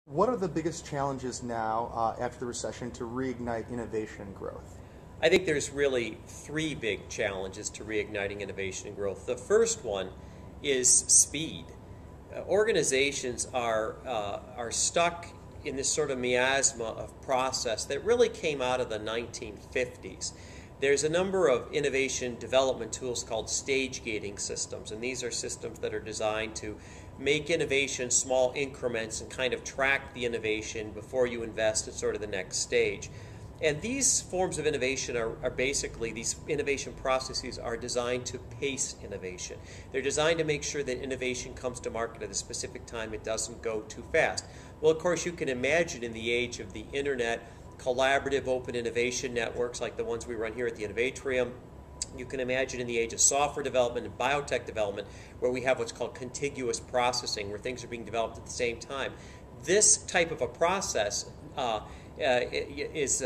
What are the biggest challenges now after the recession to reignite innovation and growth? I think there's really three big challenges to reigniting innovation and growth. The first one is speed. Organizations are stuck in this sort of miasma of process that really came out of the 1950s. There's a number of innovation development tools called stage gating systems, and these are systems that are designed to make innovation small increments and kind of track the innovation before you invest in sort of the next stage. And these forms of innovation are basically, these innovation processes are designed to pace innovation. They're designed to make sure that innovation comes to market at a specific time. It doesn't go too fast. Well, of course, you can imagine in the age of the internet, collaborative open innovation networks like the ones we run here at the Innovatorium. You can imagine in the age of software development and biotech development where we have what's called contiguous processing, where things are being developed at the same time. This type of a process is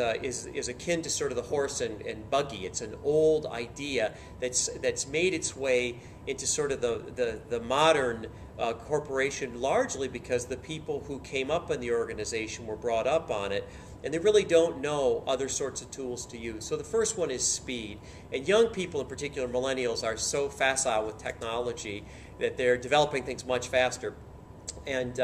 akin to sort of the horse and buggy. It's an old idea that's made its way into sort of the modern corporation, largely because the people who came up in the organization were brought up on it, and they really don't know other sorts of tools to use. So the first one is speed. And young people, in particular millennials, are so facile with technology that they're developing things much faster. And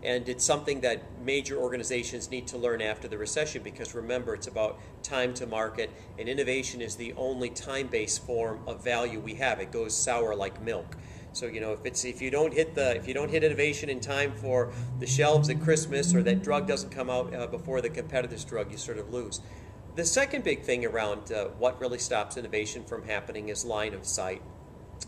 it's something that major organizations need to learn after the recession, because remember, it's about time to market, and innovation is the only time-based form of value we have. It goes sour like milk. So if you don't hit innovation in time for the shelves at Christmas, or that drug doesn't come out before the competitor's drug, you sort of lose. The second big thing around what really stops innovation from happening is line of sight.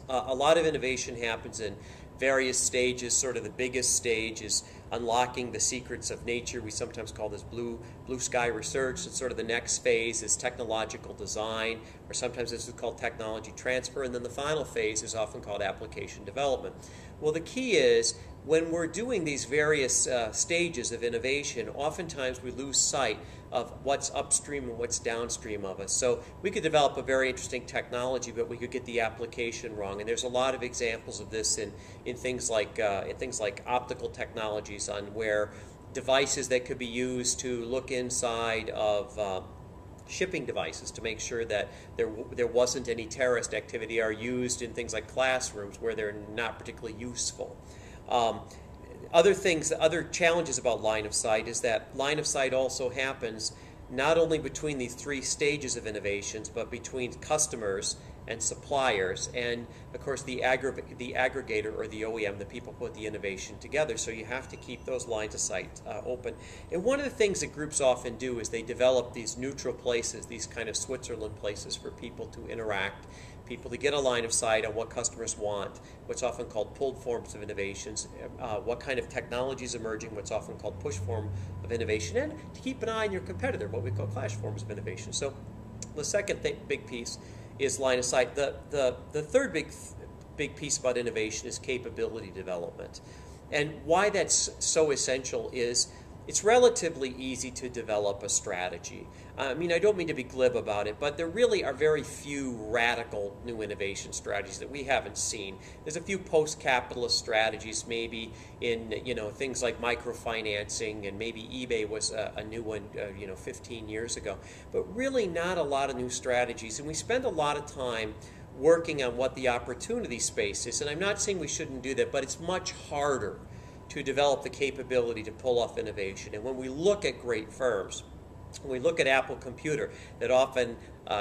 A lot of innovation happens in various stages. Sort of the biggest stage is unlocking the secrets of nature. We sometimes call this blue sky research. And sort of the next phase is technological design, or sometimes this is called technology transfer. And then the final phase is often called application development. Well, the key is when we're doing these various stages of innovation, oftentimes we lose sight of what's upstream and what's downstream of us. So we could develop a very interesting technology, but we could get the application wrong. And there's a lot of examples of this in things like optical technologies, on where devices that could be used to look inside of shipping devices to make sure that there wasn't any terrorist activity are used in things like classrooms where they're not particularly useful. Other challenges about line of sight is that line of sight also happens not only between these three stages of innovations, but between customers and suppliers, and of course the aggregator or the OEM, the people who put the innovation together. So you have to keep those lines of sight open. And one of the things that groups often do is they develop these neutral places, these kind of Switzerland places for people to interact, people to get a line of sight on what customers want, what's often called pulled forms of innovations, what kind of technology is emerging, what's often called push form of innovation, and to keep an eye on your competitor, what we call clash forms of innovation. So the second big piece is line of sight. The third big piece about innovation is capability development. And why that's so essential is it's relatively easy to develop a strategy. I mean, I don't mean to be glib about it, but there really are very few radical new innovation strategies that we haven't seen. There's a few post-capitalist strategies, maybe in things like microfinancing, and maybe eBay was a new one 15 years ago. But really not a lot of new strategies, and we spend a lot of time working on what the opportunity space is. And I'm not saying we shouldn't do that, but it's much harder to develop the capability to pull off innovation. And when we look at great firms, when we look at Apple Computer, that often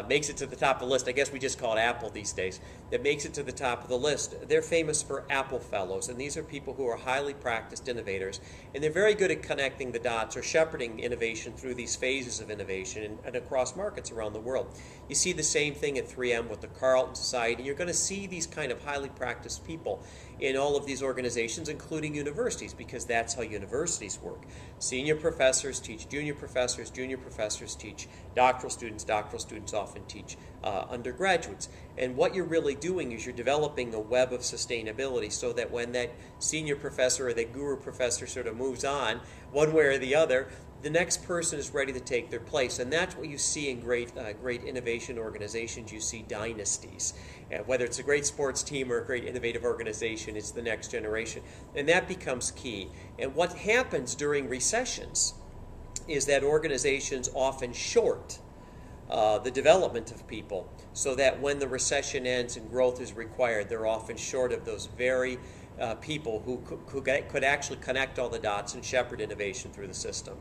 makes it to the top of the list. I guess we just call it Apple these days. That makes it to the top of the list. They're famous for Apple Fellows, and these are people who are highly practiced innovators, and they're very good at connecting the dots or shepherding innovation through these phases of innovation and across markets around the world. You see the same thing at 3M with the Carlton Society. You're going to see these kind of highly practiced people in all of these organizations, including universities, because that's how universities work. Senior professors teach junior professors teach doctoral students often teach undergraduates. And what you're really doing is you're developing a web of sustainability, so that when that senior professor or that guru professor sort of moves on, one way or the other, the next person is ready to take their place. And that's what you see in great innovation organizations. You see dynasties. Whether it's a great sports team or a great innovative organization, it's the next generation. And that becomes key. And what happens during recessions is that organizations often short the development of people, so that when the recession ends and growth is required, they're often short of those very people who could actually connect all the dots and shepherd innovation through the system.